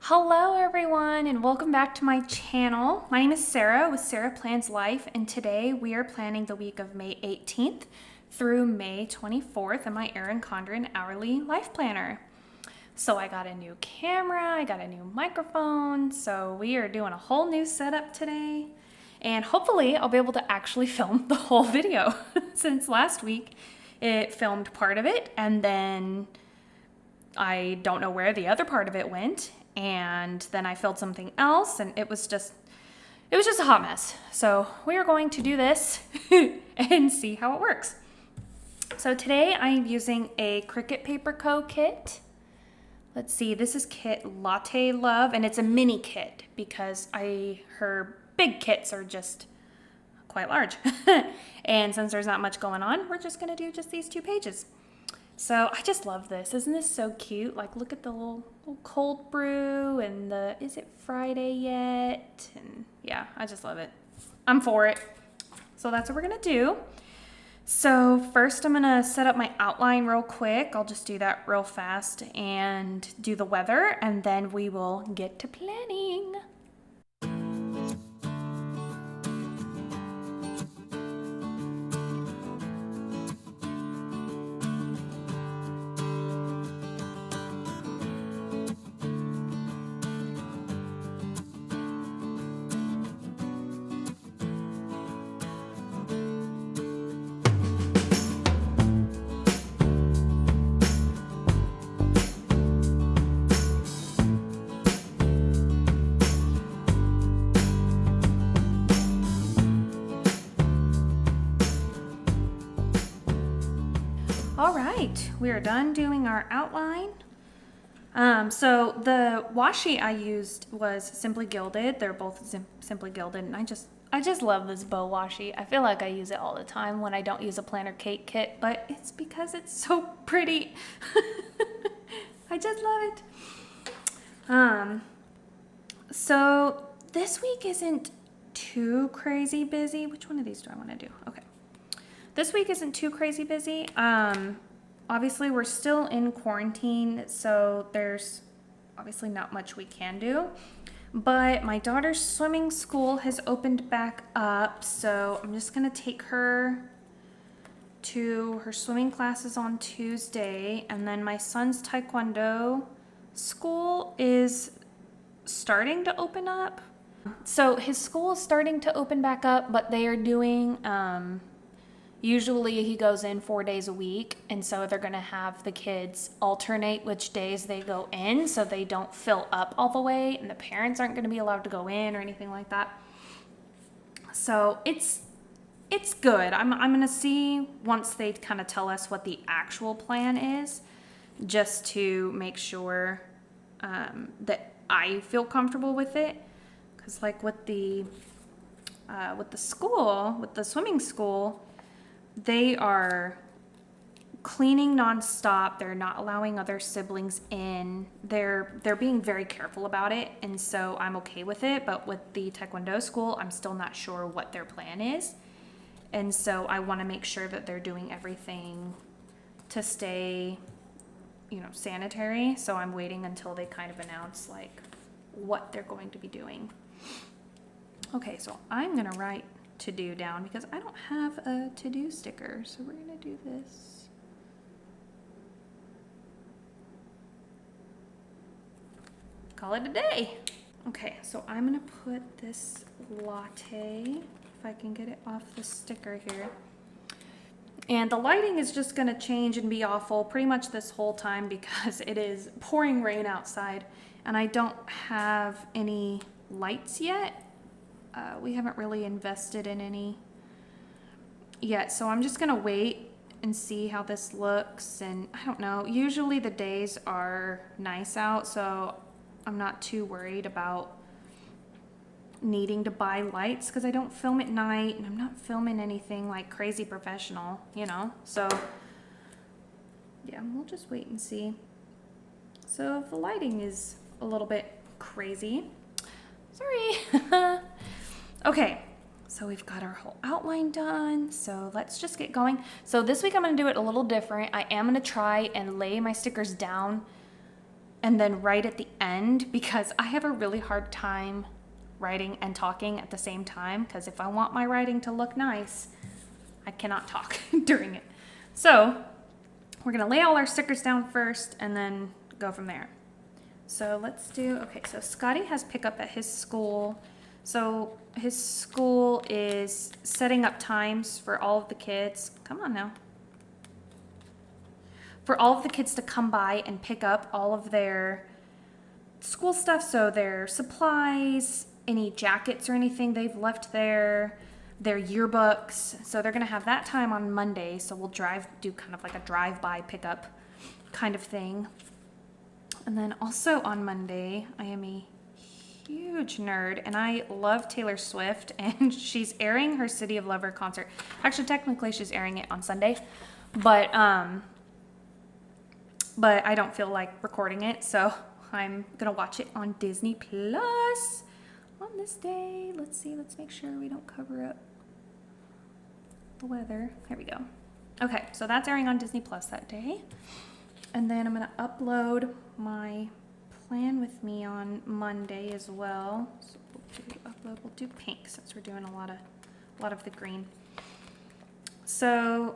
Hello everyone and welcome back to my channel. My name is Sarah with Sarah Plans Life, and today we are planning the week of May 18th through May 24th in my Erin Condren hourly life planner. So I got a new camera, I got a new microphone, so we are doing a whole new setup today. And hopefully I'll be able to actually film the whole video since last week it filmed part of it and then I don't know where the other part of it went. And then I filmed something else and it was just a hot mess. So we are going to do this and see how it works. So today I'm using a Cricut Paper Co. kit. Let's see, this is kit Latte Love, and it's a mini kit because her big kits are just quite large. And since there's not much going on, we're just gonna do just these 2 pages. So I just love this. Isn't this so cute? Like, look at the little cold brew and the, is it Friday yet? And yeah, I just love it. I'm for it. So that's what we're gonna do. So first I'm gonna set up my outline real quick. I'll just do that real fast and do the weather, and then we will get to planning. All right, we are done doing our outline. So the washi I used was Simply Gilded. They're both Simply Gilded, and I just love this bow washi. I feel like I use it all the time when I don't use a planner cake kit, but it's because it's so pretty. I just love it. So this week isn't too crazy busy. Which one of these do I want to do? Okay. This week isn't too crazy busy. Obviously, we're still in quarantine, so there's obviously not much we can do. But my daughter's swimming school has opened back up, so I'm just going to take her to her swimming classes on Tuesday. And then my son's taekwondo school is starting to open up. So his school is starting to open back up, but they are doing... Usually he goes in 4 days a week, and so they're going to have the kids alternate which days they go in so they don't fill up all the way, and the parents aren't going to be allowed to go in or anything like that. So it's good. I'm going to see once they kind of tell us what the actual plan is, just to make sure that I feel comfortable with it. Because like with the swimming school, they are cleaning nonstop. They're not allowing other siblings in. They're being very careful about it, and so I'm okay with it. But with the taekwondo school, I'm still not sure what their plan is, and so I want to make sure that they're doing everything to stay, sanitary. So I'm waiting until they kind of announce like what they're going to be doing. Okay, so I'm gonna write to-do down because I don't have a to-do sticker, so we're gonna do this. Call it a day. Okay, so I'm gonna put this latte, if I can get it off the sticker here. And the lighting is just gonna change and be awful pretty much this whole time because it is pouring rain outside and I don't have any lights yet. We haven't really invested in any yet, so I'm just gonna wait and see how this looks. And I don't know, usually the days are nice out, so I'm not too worried about needing to buy lights because I don't film at night and I'm not filming anything like crazy professional, so yeah, we'll just wait and see. So if the lighting is a little bit crazy, sorry. Okay, so we've got our whole outline done, so let's just get going. So this week I'm gonna do it a little different. I am gonna try and lay my stickers down and then right at the end, because I have a really hard time writing and talking at the same time, because if I want my writing to look nice, I cannot talk during it. So we're gonna lay all our stickers down first and then go from there. So let's do, okay, so Scotty has pickup at his school. So his school is setting up times for all of the kids. Come on now. For all of the kids to come by and pick up all of their school stuff. So their supplies, any jackets or anything they've left there, their yearbooks. So they're gonna have that time on Monday. So we'll do kind of like a drive-by pickup kind of thing. And then also on Monday, I am a huge nerd and I love Taylor Swift, and she's airing her City of Lover concert. Actually, technically she's airing it on Sunday, but I don't feel like recording it, so I'm gonna watch it on Disney Plus on this day. Let's see, let's make sure we don't cover up the weather. Here we go. Okay, so that's airing on Disney Plus that day. And then I'm gonna upload my plan with me on Monday as well. So we'll do pink since we're doing a lot of the green. So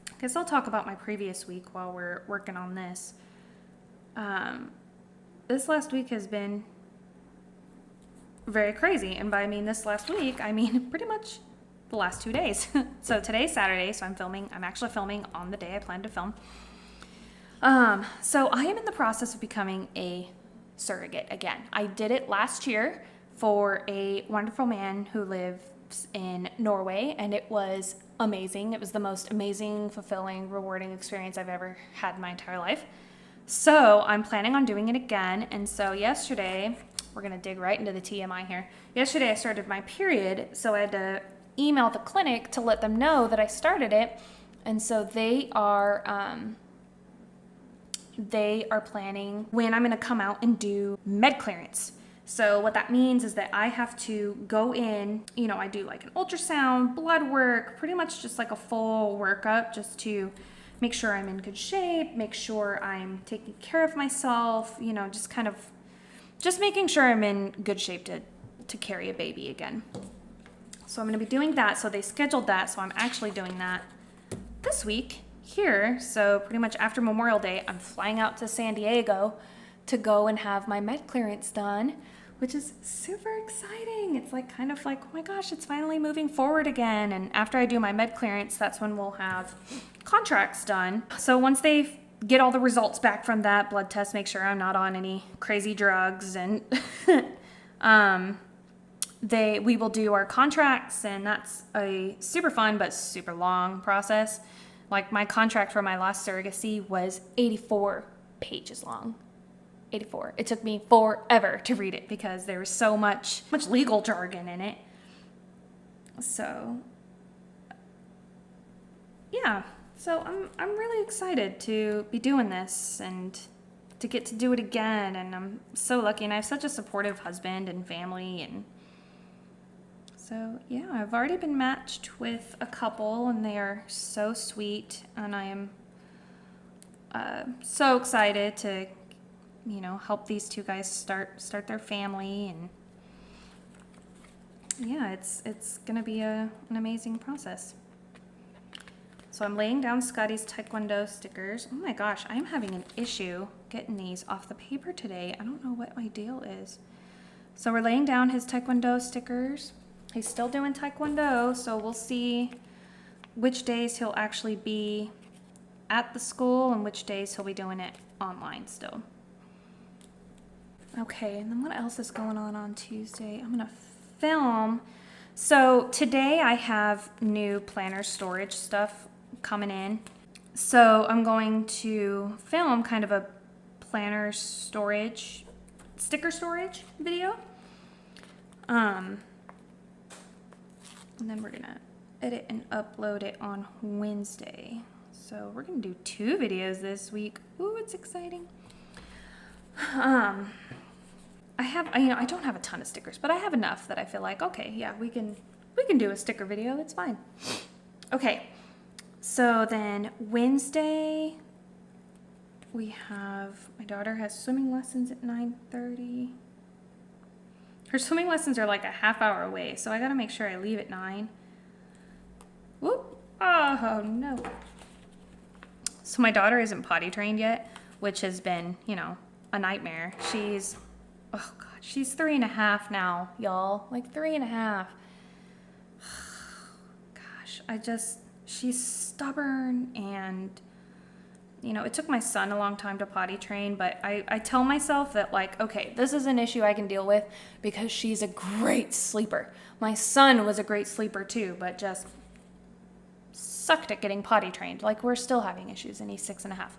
I guess I'll talk about my previous week while we're working on this. This last week has been very crazy, and by I mean this last week, I mean pretty much the last 2 days. So today's Saturday, so I'm actually filming on the day I planned to film. So I am in the process of becoming a surrogate again. I did it last year for a wonderful man who lives in Norway, and it was amazing. It was the most amazing, fulfilling, rewarding experience I've ever had in my entire life. So I'm planning on doing it again. And so yesterday, we're going to dig right into the TMI here. Yesterday I started my period, so I had to email the clinic to let them know that I started it. And so they are planning when I'm going to come out and do med clearance. So what that means is that I have to go in, I do like an ultrasound, blood work, pretty much just like a full workup just to make sure I'm in good shape, make sure I'm taking care of myself, just making sure I'm in good shape to carry a baby again. So I'm going to be doing that. So they scheduled that. So I'm actually doing that this week here. So pretty much after Memorial Day, I'm flying out to San Diego to go and have my med clearance done, which is super exciting. It's kind of like, oh my gosh, it's finally moving forward again. And after I do my med clearance, that's when we'll have contracts done. So once they get all the results back from that blood test, make sure I'm not on any crazy drugs, and we will do our contracts, and that's a super fun but super long process. Like my contract for my last surrogacy was 84 pages long. 84. It took me forever to read it because there was so much legal jargon in it. So yeah, so I'm really excited to be doing this and to get to do it again, and I'm so lucky, and I have such a supportive husband and family, and so yeah, I've already been matched with a couple, and they are so sweet, and I am so excited to help these two guys start their family, and yeah, it's gonna be an amazing process. So I'm laying down Scotty's Taekwondo stickers. Oh my gosh, I'm having an issue getting these off the paper today. I don't know what my deal is. So we're laying down his Taekwondo stickers. He's still doing Taekwondo, so we'll see which days he'll actually be at the school and which days he'll be doing it online still. Okay, and then what else is going on Tuesday? I'm gonna film. So today I have new planner storage stuff coming in. So I'm going to film kind of a planner storage, sticker storage video. And then we're gonna edit and upload it on Wednesday. So we're gonna do 2 videos this week. Ooh, it's exciting. I don't have a ton of stickers, but I have enough that I feel like, okay, yeah, we can do a sticker video. It's fine. Okay. So then Wednesday, my daughter has swimming lessons at 9:30. Her swimming lessons are like a half hour away, so I gotta make sure I leave at 9. Whoop. Oh no. So my daughter isn't potty trained yet, which has been, you know, a nightmare. She's 3.5 now, y'all. Like 3.5. Gosh, she's stubborn, and, you know, it took my son a long time to potty train, but I tell myself that, like, okay, this is an issue I can deal with because she's a great sleeper. My son was a great sleeper too, but just sucked at getting potty trained. Like, we're still having issues, and he's 6.5.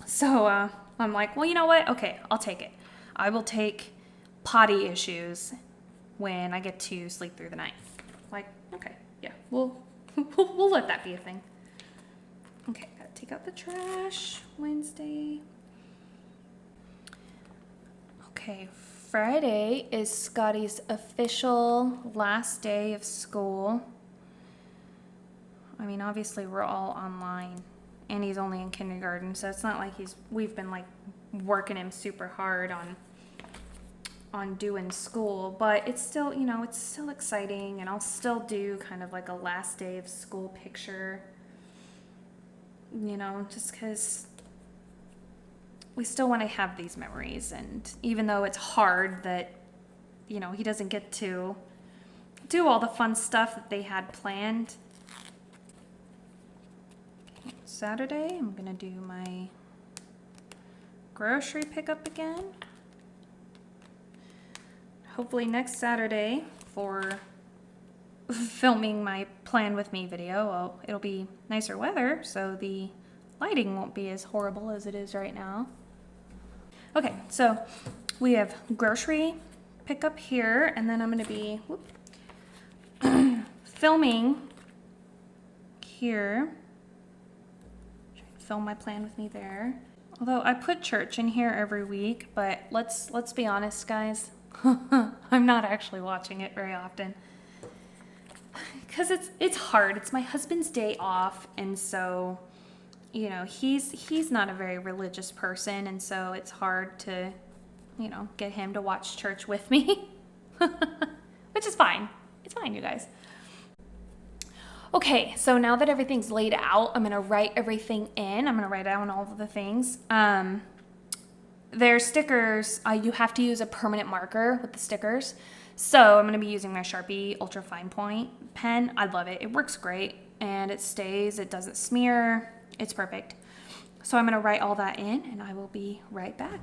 So I'm like, well, you know what? Okay, I'll take it. I will take potty issues when I get to sleep through the night. Like, okay, yeah, we'll let that be a thing. Okay, gotta take out the trash. Wednesday. Okay, Friday is Scotty's official last day of school. I mean, obviously we're all online, and he's only in kindergarten, so it's not like we've been like working him super hard on doing school, but it's still, you know, it's still exciting, and I'll still do kind of like a last day of school picture, you know, just because we still want to have these memories. And even though it's hard that, you know, he doesn't get to do all the fun stuff that they had planned. Saturday, I'm gonna do my grocery pickup again. Hopefully next Saturday for filming my plan with me video, well, it'll be nicer weather, so the lighting won't be as horrible as it is right now. Okay, so we have grocery pickup here, and then I'm gonna be filming here. Film my plan with me there. Although I put church in here every week, but let's be honest, guys. I'm not actually watching it very often because it's hard. It's my husband's day off, and so, you know, he's not a very religious person, and so it's hard to, you know, get him to watch church with me, which is fine. It's fine, you guys. Okay, so now that everything's laid out, I'm gonna write everything in. I'm gonna write down all of the things. There's stickers. You have to use a permanent marker with the stickers. So I'm gonna be using my Sharpie Ultra Fine Point pen. I love it. It works great, and it stays. It doesn't smear. It's perfect. So I'm gonna write all that in, and I will be right back.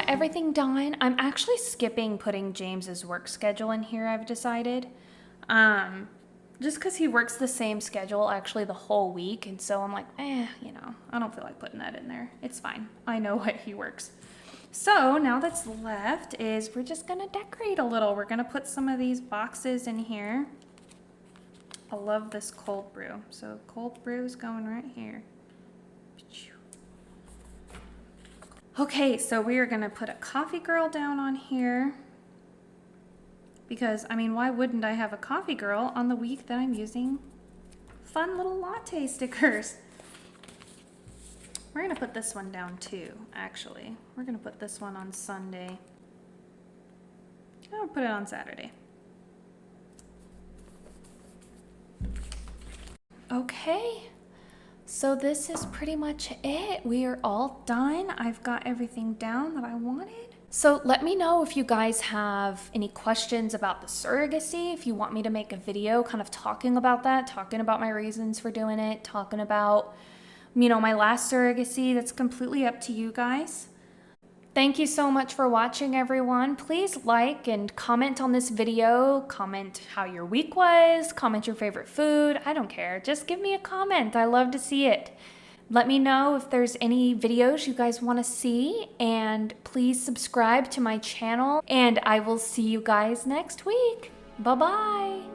Everything done. I'm actually skipping putting James's work schedule in here, I've decided. Just because he works the same schedule actually the whole week, and so I'm like, you know, I don't feel like putting that in there. It's fine. I know what he works. So now that's left is we're just gonna decorate a little. We're gonna put some of these boxes in here. I love this cold brew. So cold brew is going right here. Okay, so we are gonna put a coffee girl down on here because, I mean, why wouldn't I have a coffee girl on the week that I'm using fun little latte stickers? We're gonna put this one down too, actually. We're gonna put this one on Sunday. I'll put it on Saturday. Okay. So this is pretty much it. We are all done. I've got everything down that I wanted. So let me know if you guys have any questions about the surrogacy, if you want me to make a video kind of talking about that, talking about my reasons for doing it, talking about, you know, my last surrogacy. That's completely up to you guys. Thank you so much for watching, everyone. Please like and comment on this video. Comment how your week was. Comment your favorite food. I don't care. Just give me a comment. I love to see it. Let me know if there's any videos you guys want to see. And please subscribe to my channel. And I will see you guys next week. Bye-bye.